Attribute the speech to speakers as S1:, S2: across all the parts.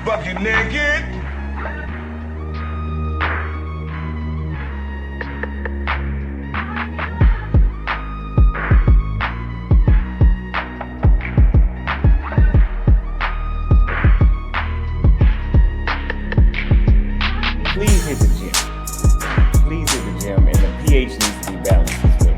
S1: Buck you naked.
S2: Please hit the gym. Please hit the gym, and the pH needs to be balanced as well.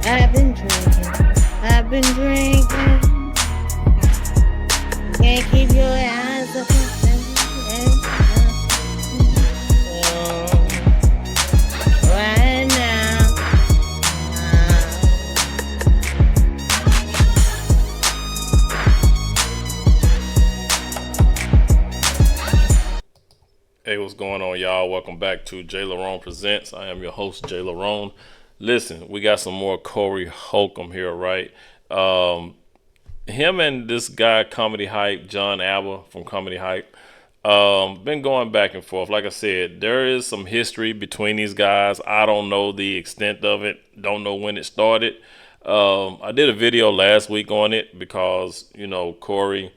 S3: I've been drinking. Can't keep your eyes up right now.
S4: Hey, what's going on, y'all? Welcome back to JLerone Presents. I am your host, JLerone. Listen, we got some more Corey Holcomb here, right? Him and this guy, Comedy Hype, John Abba from Comedy Hype, been going back and forth. Like I said, there is some history between these guys. I don't know the extent of it. Don't know when it started. I did a video last week on it because, you know, Corey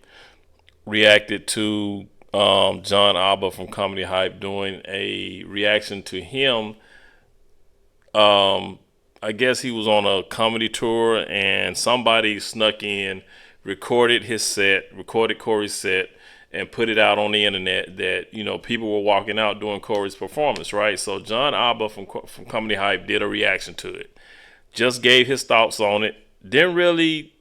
S4: reacted to John Abba from Comedy Hype doing a reaction to him. I guess he was on a comedy tour and somebody snuck in, recorded Corey's set and put it out on the internet that, you know, people were walking out during Corey's performance, right? So John Abba from Comedy Hype did a reaction to it. Just gave his thoughts on it. Didn't really,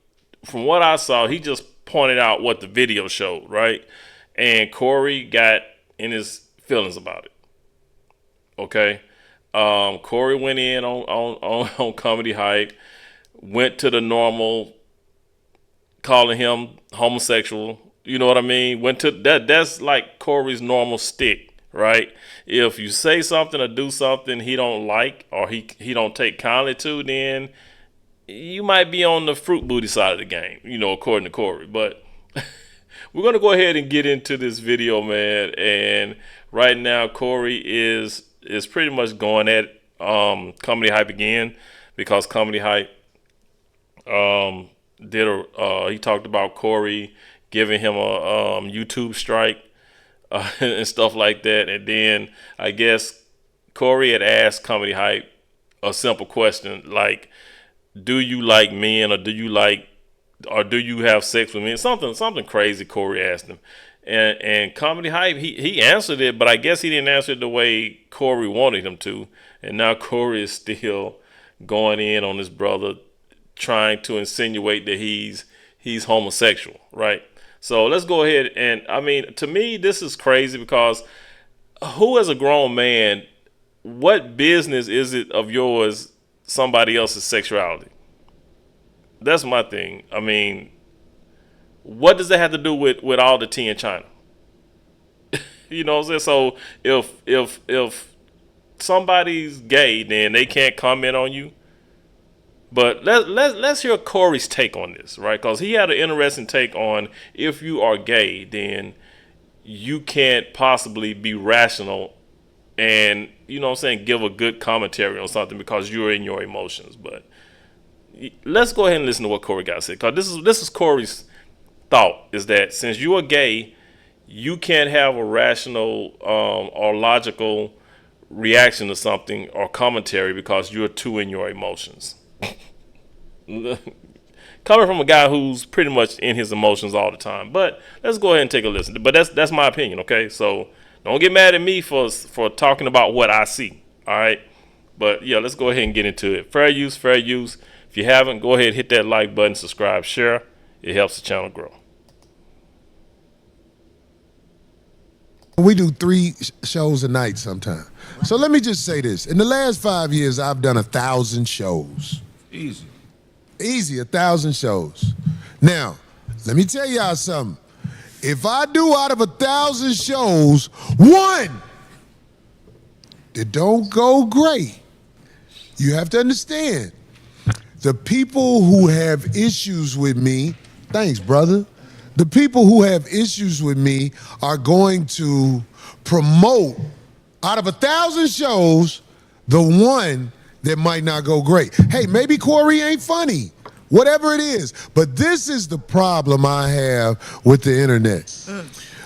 S4: from what I saw, he just pointed out what the video showed, right? And Corey got in his feelings about it. Okay. Corey went in on Comedy Hype, went to the normal, calling him homosexual. You know what I mean? Went to that. That's like Corey's normal stick, right? If you say something or do something he don't like or he don't take kindly to, then you might be on the fruit booty side of the game, you know, according to Corey. But we're gonna go ahead and get into this video, man. And right now, Corey is pretty much going at Comedy Hype again, because Comedy Hype he talked about Corey giving him a YouTube strike and stuff like that. And then I guess Corey had asked Comedy Hype a simple question like, do you like men, or do you have sex with men? Something crazy Corey asked him. And Comedy Hype, he answered it, but I guess he didn't answer it the way Corey wanted him to. And now Corey is still going in on his brother, trying to insinuate that he's homosexual, right? So let's go ahead. And I mean, to me, this is crazy, because who as a grown man, what business is it of yours somebody else's sexuality? That's my thing. I mean, what does that have to do with all the tea in China? You know what I'm saying? So if somebody's gay, then they can't comment on you. But let's hear Corey's take on this, right? Because he had an interesting take on, if you are gay, then you can't possibly be rational and, you know what I'm saying, give a good commentary on something because you're in your emotions. But let's go ahead and listen to what Corey got to say, because this is Corey's thought, is that since you are gay, you can't have a rational or logical reaction to something or commentary because you're too in your emotions. Coming from a guy who's pretty much in his emotions all the time. But let's go ahead and take a listen. But that's my opinion, okay? So don't get mad at me for talking about what I see, all right? But yeah, let's go ahead and get into it. Fair use, fair use. If you haven't, go ahead and hit that like button, subscribe, share. It helps the channel grow.
S5: We do 3 shows a night sometime. So let me just say this. In the last 5 years, I've done 1,000 shows.
S1: Easy.
S5: Easy, 1,000 shows. Now, let me tell y'all something. If I do out of 1,000 shows, one that don't go great, you have to understand, the people who have issues with me, thanks, brother. The people who have issues with me are going to promote out of 1,000 shows, the one that might not go great. Hey, maybe Corey ain't funny, whatever it is. But this is the problem I have with the internet.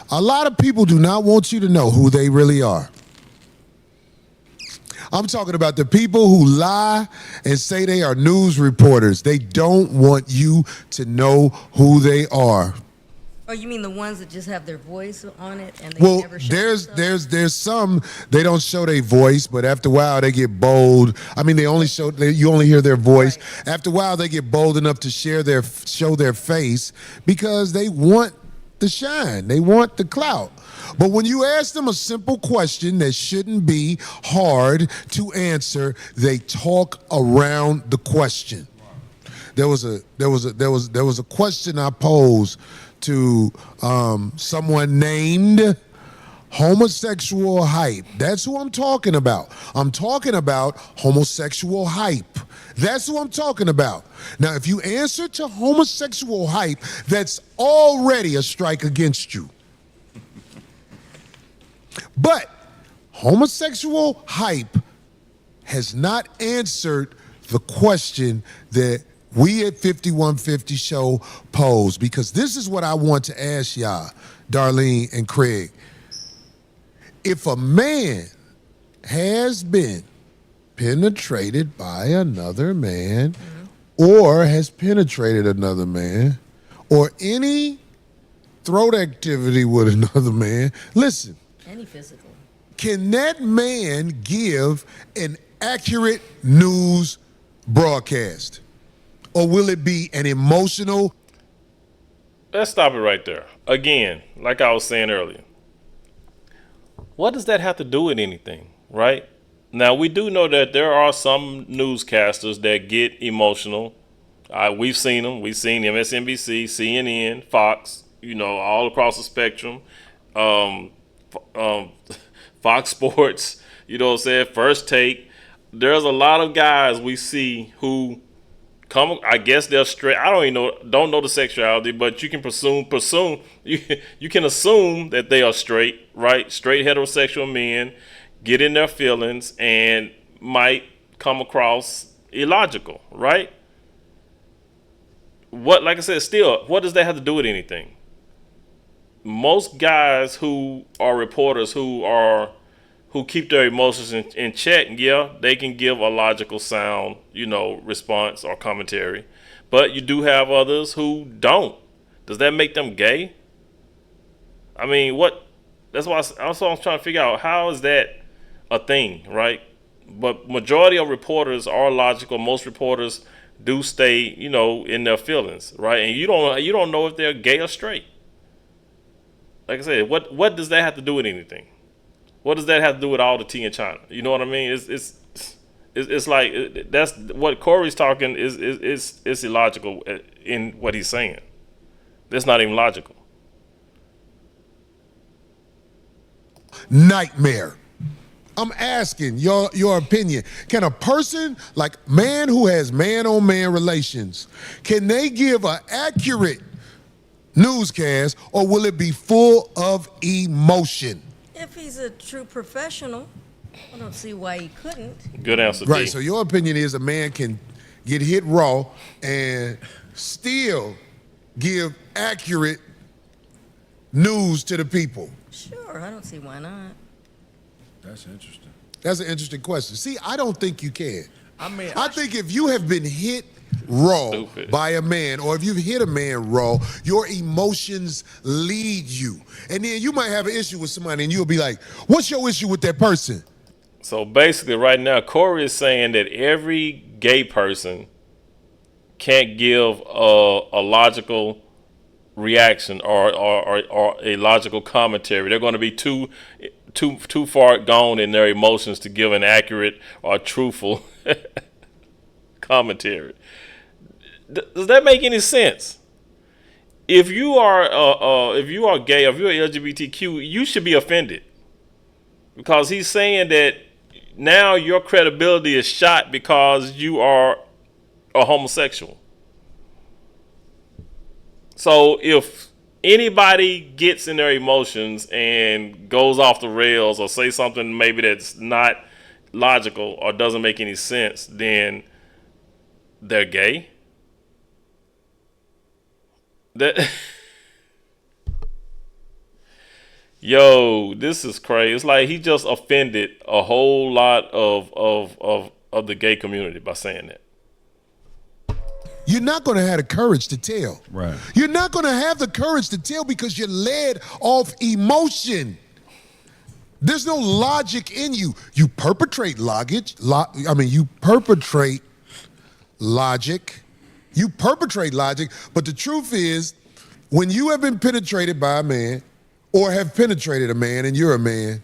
S5: A lot of people do not want you to know who they really are. I'm talking about the people who lie and say they are news reporters. They don't want you to know who they are.
S6: Oh, you mean the ones that just have their voice on it and they never show
S5: there's some, they don't show their voice, but after a while they get bold. I mean, you only hear their voice. Right. After a while they get bold enough to show their face because they want the shine. They want the clout. But when you ask them a simple question that shouldn't be hard to answer, they talk around the question. There was a question I posed to someone named homosexual hype. That's who I'm talking about. I'm talking about homosexual hype. That's who I'm talking about. Now, if you answer to homosexual hype, that's already a strike against you. But homosexual hype has not answered the question that we at 5150 Show pose, because this is what I want to ask y'all, Darlene and Craig. If a man has been penetrated by another man, or has penetrated another man, or any throat activity with another man, listen.
S6: Any physical.
S5: Can that man give an accurate news broadcast? Or will it be an emotional?
S4: Let's stop it right there. Again, like I was saying earlier, what does that have to do with anything, right? Now, we do know that there are some newscasters that get emotional. We've seen them. We've seen MSNBC, CNN, Fox, all across the spectrum. Fox Sports, First Take. There's a lot of guys we see who come, I guess they're straight. I don't know the sexuality, but you can presume you can assume that they are straight, right? Straight heterosexual men get in their feelings and might come across illogical, right? Like I said, still, what does that have to do with anything? Most guys who are reporters who keep their emotions in check, yeah, they can give a logical sound, response or commentary. But you do have others who don't. Does that make them gay? I mean, that's why I'm trying to figure out, how is that a thing, right? But majority of reporters are logical. Most reporters do stay, in their feelings, right? And you don't know if they're gay or straight. Like I said, what does that have to do with anything? What does that have to do with all the tea in China? You know what I mean? It's like, that's what Corey's talking is illogical in what he's saying. That's not even logical.
S5: Nightmare. I'm asking your opinion. Can a person like man who has man-on-man relations, can they give an accurate newscast, or will it be full of emotion?
S6: If he's a true professional, I don't see why he couldn't.
S4: Good answer,
S5: Right,
S4: D.
S5: so your opinion is a man can get hit raw and still give accurate news to the people.
S6: Sure, I don't see why not.
S1: That's interesting.
S5: That's an interesting question. See, I don't think you can.
S1: I
S5: think if you have been hit raw
S4: Stupid.
S5: by a man, or if you've hit a man raw, your emotions lead you. And then you might have an issue with somebody and you'll be like, what's your issue with that person?
S4: So basically right now, Corey is saying that every gay person can't give a logical reaction or a logical commentary. They're going to be too far gone in their emotions to give an accurate or truthful commentary. Does that make any sense? If you are gay, if you're LGBTQ, you should be offended because he's saying that now your credibility is shot because you are a homosexual. So if anybody gets in their emotions and goes off the rails or say something maybe that's not logical or doesn't make any sense, then they're gay. Yo, this is crazy. It's like he just offended a whole lot of the gay community by saying that.
S5: You're not going to have the courage to tell.
S1: Right.
S5: You're not going to have the courage to tell because you're led off emotion. There's no logic in you. You perpetrate logic. You perpetrate logic. You perpetrate logic. But the truth is, when you have been penetrated by a man or have penetrated a man and you're a man,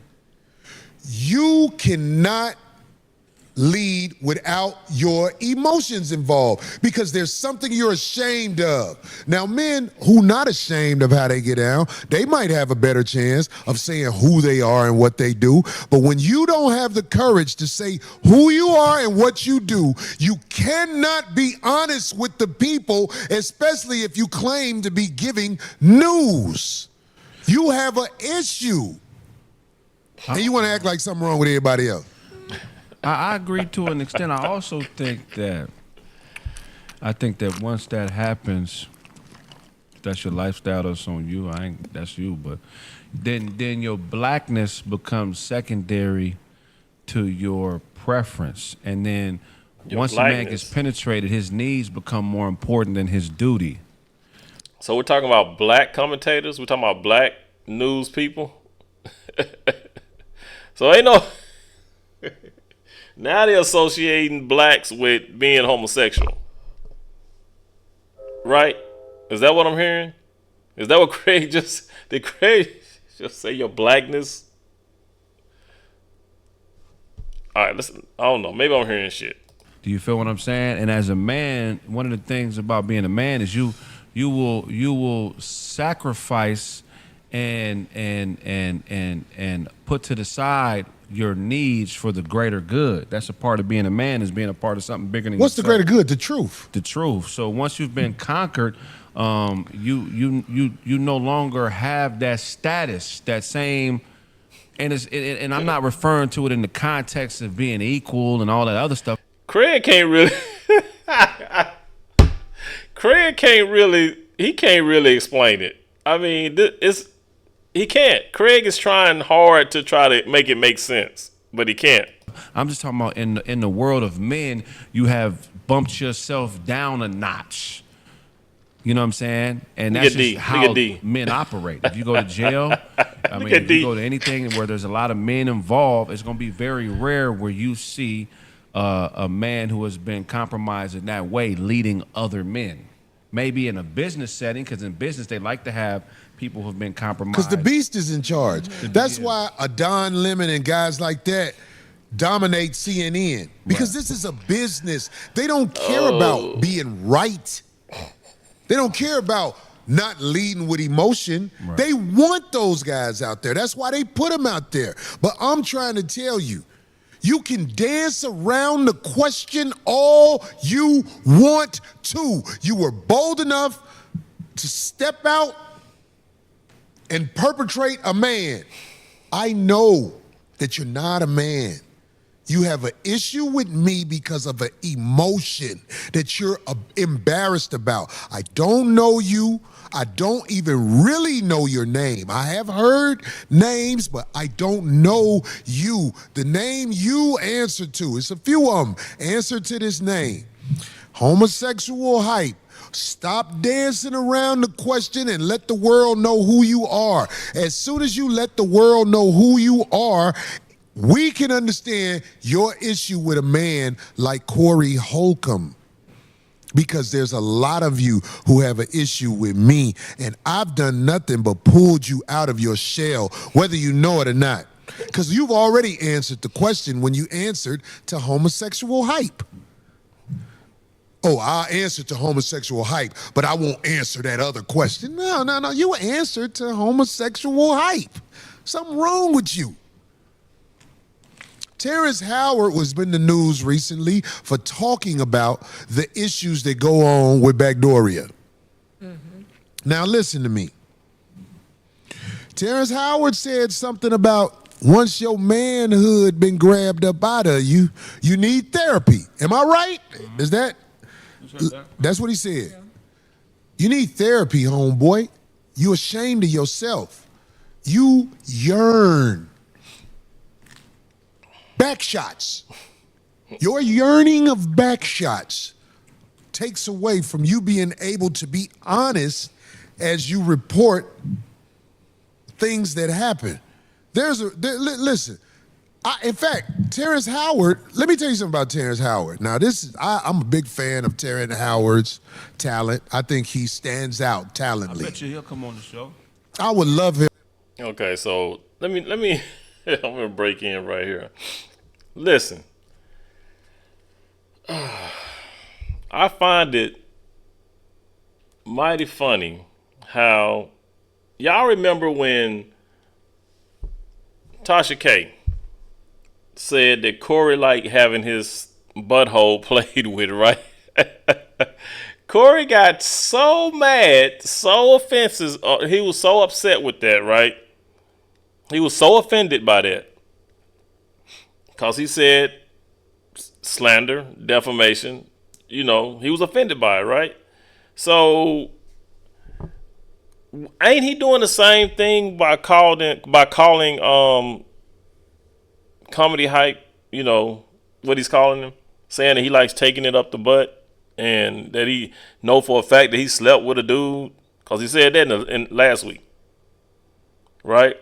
S5: you cannot lead without your emotions involved because there's something you're ashamed of. Now, men who not ashamed of how they get down, they might have a better chance of saying who they are and what they do. But when you don't have the courage to say who you are and what you do, you cannot be honest with the people, especially if you claim to be giving news. You have an issue. And you want to act like something wrong with everybody else.
S1: I agree to an extent. I also think that once that happens, that's your lifestyle, that's on you. That's you, but then your blackness becomes secondary to your preference. And then once a man gets penetrated, his needs become more important than his duty.
S4: So we're talking about black commentators, we're talking about black news people. So ain't no now they're associating blacks with being homosexual. Right? Is that what I'm hearing? Is that what Craig did Craig just say your blackness? All right, listen, I don't know. Maybe I'm hearing shit.
S1: Do you feel what I'm saying? And as a man, one of the things about being a man is you will sacrifice and put to the side your needs for the greater good. That's a part of being a man, is being a part of something bigger than
S5: What's
S1: yourself.
S5: the greater good? The truth.
S1: The truth. So once you've been conquered, you no longer have that status, that same, and I'm not referring to it in the context of being equal and all that other stuff.
S4: Craig can't really he can't really explain it. I mean, he can't. Craig is trying hard to try to make it make sense, but he can't.
S1: I'm just talking about in the world of men, you have bumped yourself down a notch. You know what I'm saying? And that's just how men operate. If you go to jail, if you go to anything where there's a lot of men involved, it's going to be very rare where you see a man who has been compromised in that way leading other men. Maybe in a business setting, because in business they like to have people who've been compromised.
S5: Because the beast is in charge. That's why a Don Lemon and guys like that dominate CNN. Because this is a business. They don't care about being right. They don't care about not leading with emotion. Right. They want those guys out there. That's why they put them out there. But I'm trying to tell you, you can dance around the question all you want to. You were bold enough to step out and perpetrate a man. I know that you're not a man. You have an issue with me because of an emotion that you're embarrassed about. I don't know you. I don't even really know your name. I have heard names, but I don't know you. The name you answer to, it's a few of them. Answer to this name. Homosexual hype. Stop dancing around the question and let the world know who you are. As soon as you let the world know who you are, we can understand your issue with a man like Corey Holcomb. because there's a lot of you who have an issue with me, and I've done nothing but pulled you out of your shell, whether you know it or not. Because you've already answered the question when you answered to homosexual hype. Oh, I'll answer to homosexual hype, but I won't answer that other question. No. You answered to homosexual hype. Something wrong with you. Terrence Howard was in the news recently for talking about the issues that go on with Backdooria. Now listen to me. Terrence Howard said something about once your manhood been grabbed up out of you, you need therapy. Am I right? Is that? That's what he said. You need therapy, homeboy. You ashamed of yourself. You yearn. Back shots. Your yearning of back shots takes away from you being able to be honest as you report things that happen. Listen, in fact, Terrence Howard, let me tell you something about Terrence Howard. Now, I'm a big fan of Terrence Howard's talent. I think he stands out talently.
S1: I bet you he'll come on the show.
S5: I would love him.
S4: Okay, so let me I'm gonna break in right here. Listen, I find it mighty funny how y'all remember when Tasha K said that Corey liked having his butthole played with, right? Corey got so mad, so offensive. He was so upset with that, right? He was so offended by that. Because he said slander, defamation, he was offended by it, right? So ain't he doing the same thing by calling comedy hype, what he's calling him, saying that he likes taking it up the butt and that he know for a fact that he slept with a dude? Because he said that in last week, right?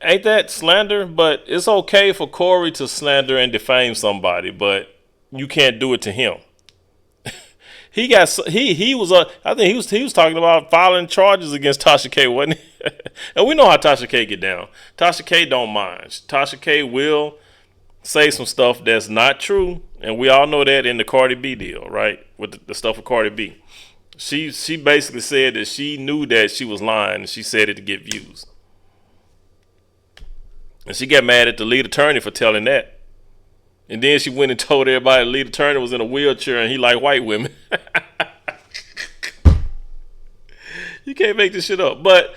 S4: Ain't that slander? But it's okay for Corey to slander and defame somebody, but you can't do it to him. I think he was talking about filing charges against Tasha K, wasn't he? And we know how Tasha K get down. Tasha K don't mind. Tasha K will say some stuff that's not true, and we all know that in the Cardi B deal, right? With the stuff with Cardi B. She basically said that she knew that she was lying, and she said it to get views. And she got mad at the lead attorney for telling that. And then she went and told everybody the lead attorney was in a wheelchair and he liked white women. You can't make this shit up. But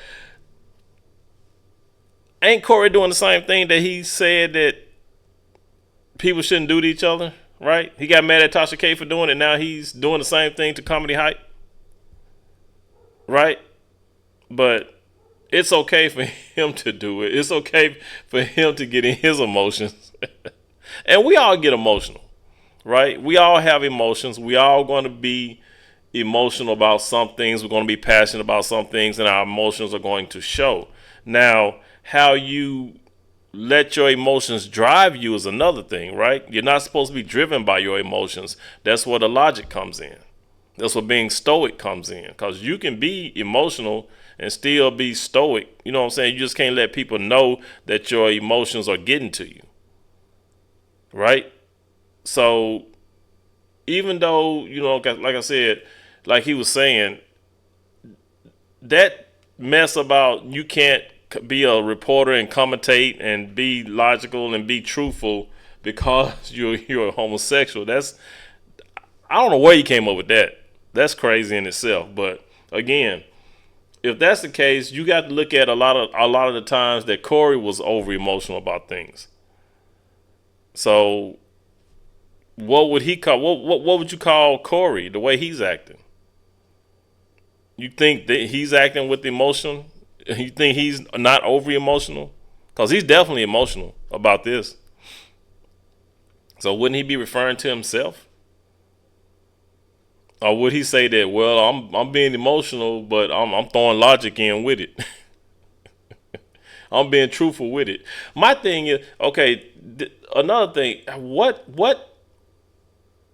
S4: ain't Corey doing the same thing that he said that people shouldn't do to each other, right? He got mad at Tasha K for doing it. Now he's doing the same thing to comedy hype, right? But it's okay for him to do it. It's okay for him to get in his emotions. And we all get emotional, right? We all have emotions. We all going to be emotional about some things. We're going to be passionate about some things, and our emotions are going to show. Now, how you let your emotions drive you is another thing, right? You're not supposed to be driven by your emotions. That's where the logic comes in. That's where being stoic comes in, because you can be emotional and still be stoic. You know what I'm saying? You just can't let people know that your emotions are getting to you, right? So even though, like I said, like he was saying, that mess about you can't be a reporter and commentate and be logical and be truthful because you're a homosexual. I don't know where you came up with that. That's crazy in itself. But again, if that's the case, you got to look at a lot of the times that Corey was over emotional about things. So what would he call? What would you call Corey the way he's acting? You think that he's acting with emotion? You think he's not over emotional? Because he's definitely emotional about this. So wouldn't he be referring to himself? Or would he say that, well, I'm being emotional, but I'm throwing logic in with it. I'm being truthful with it. My thing is, okay, another thing, what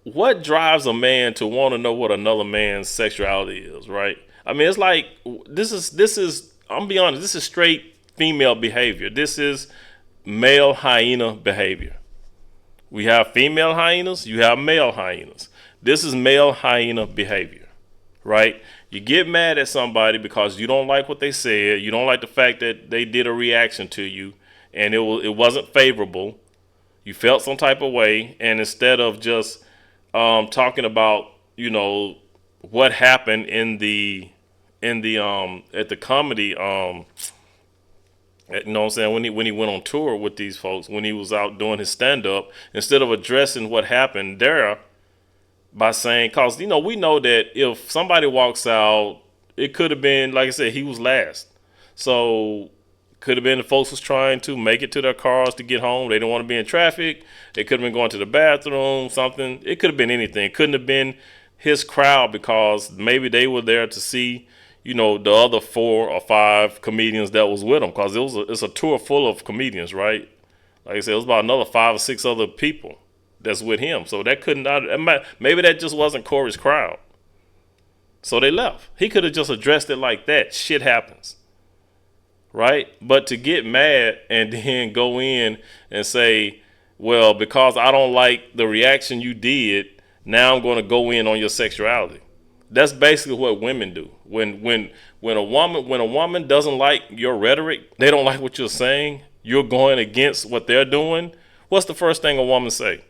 S4: what drives a man to want to know what another man's sexuality is, right? I mean, it's like this is I'm gonna be honest, this is straight female behavior. This is male hyena behavior. We have female hyenas, you have male hyenas. This is male hyena behavior, right? You get mad at somebody because you don't like what they said, you don't like the fact that they did a reaction to you and it wasn't favorable. You felt some type of way, and instead of just talking about, you know, what happened at the comedy, you know what I'm saying, when he went on tour with these folks, when he was out doing his stand up, instead of addressing what happened there by saying, cause you know, we know that if somebody walks out, it could have been, like I said, he was last. So could have been the folks was trying to make it to their cars to get home. They didn't want to be in traffic. They could have been going to the bathroom, something. It could have been anything. It couldn't have been his crowd because maybe they were there to see, you know, the other 4 or 5 comedians that was with him, because it's a tour full of comedians, right? Like I said, it was about another 5 or 6 other people that's with him. So that maybe that just wasn't Corey's crowd. So they left. He could have just addressed it like that. Shit happens. Right? But to get mad and then go in and say, well, because I don't like the reaction you did, now I'm going to go in on your sexuality. That's basically what women do. When a woman doesn't like your rhetoric, they don't like what you're saying, you're going against what they're doing, what's the first thing a woman say?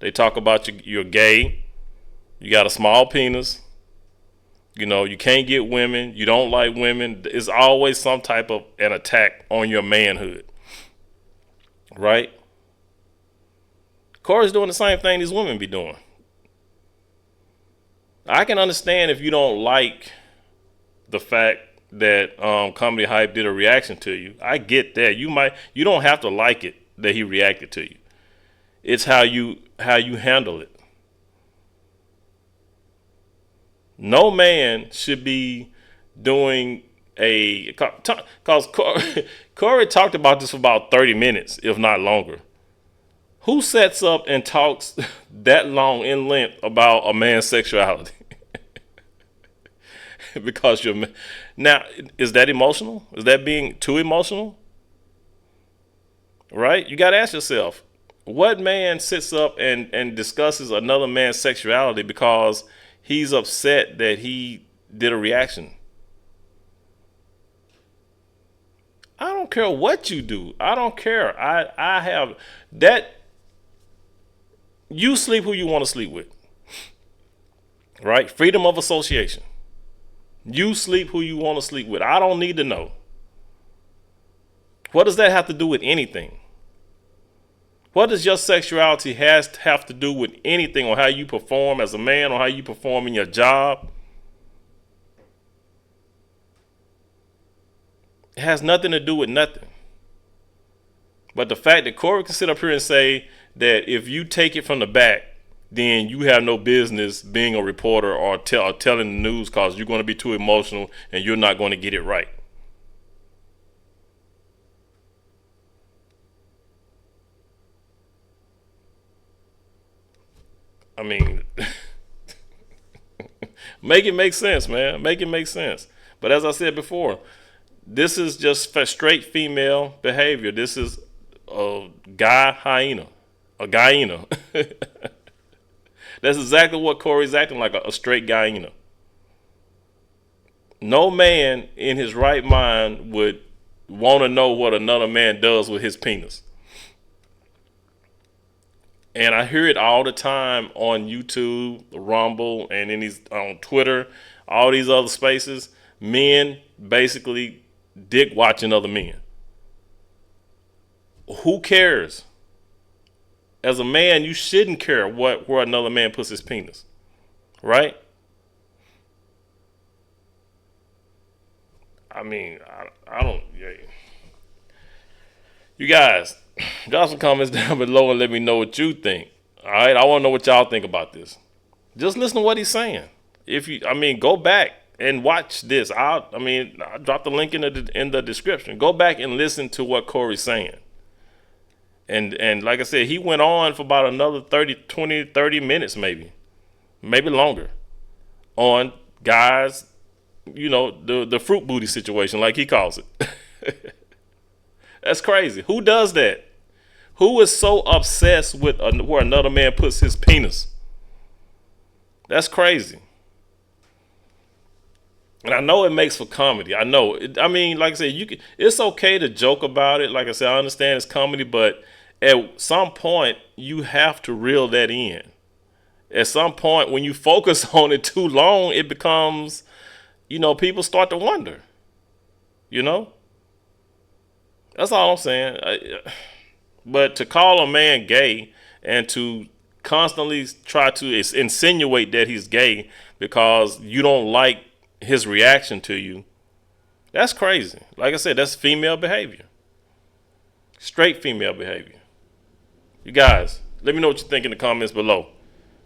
S4: They talk about you're gay, you got a small penis, you know, you can't get women, you don't like women. It's always some type of an attack on your manhood. Right? Corey's doing the same thing these women be doing. I can understand if you don't like the fact that Comedy Hype did a reaction to you. I get that. You don't have to like it that he reacted to you. It's how you handle it. No man should be doing because Corey talked about this for about 30 minutes, if not longer. Who sets up and talks that long in length about a man's sexuality? Because now, is that emotional? Is that being too emotional? Right? You got to ask yourself, what man sits up and discusses another man's sexuality because he's upset that he did a reaction? I don't care what you do. I don't care. I have that. You sleep who you want to sleep with. Right? Freedom of association. You sleep who you want to sleep with. I don't need to know. What does that have to do with anything? What does your sexuality have to do with anything, or how you perform as a man, or how you perform in your job? It has nothing to do with nothing. But the fact that Corey can sit up here and say that if you take it from the back, then you have no business being a reporter or telling the news because you're going to be too emotional and you're not going to get it right. I mean, make it make sense, man. Make it make sense. But as I said before, this is just straight female behavior. This is a guy hyena, a hyena. That's exactly what Corey's acting like, a straight hyena. No man in his right mind would want to know what another man does with his penis. And I hear it all the time on YouTube, Rumble, and on Twitter, all these other spaces. Men basically dick watching other men. Who cares? As a man, you shouldn't care where another man puts his penis, right? I mean, I don't. Yeah. You guys, drop some comments down below and let me know what you think. All right, I want to know what y'all think about this. Just listen to what he's saying. Go back and watch this. I'll drop the link in the description. Go back and listen to what Corey's saying. And like I said, he went on for about another 30 minutes, maybe longer, on guys, the fruit booty situation, like he calls it. That's crazy. Who does that? Who is so obsessed with where another man puts his penis? That's crazy. And I know it makes for comedy. I know. I mean, like I said, it's okay to joke about it. Like I said, I understand it's comedy, but at some point, you have to reel that in. At some point, when you focus on it too long, it becomes, people start to wonder. That's all I'm saying. But to call a man gay and to constantly try to insinuate that he's gay because you don't like his reaction to you, that's crazy. Like I said, that's female behavior. Straight female behavior. You guys, let me know what you think in the comments below.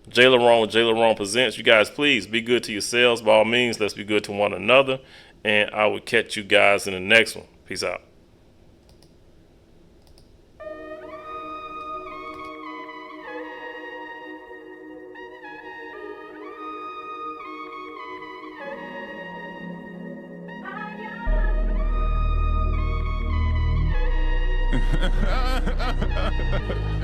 S4: JLerone presents. You guys, please be good to yourselves. By all means, let's be good to one another. And I will catch you guys in the next one. Peace out.
S1: Ha ha ha ha!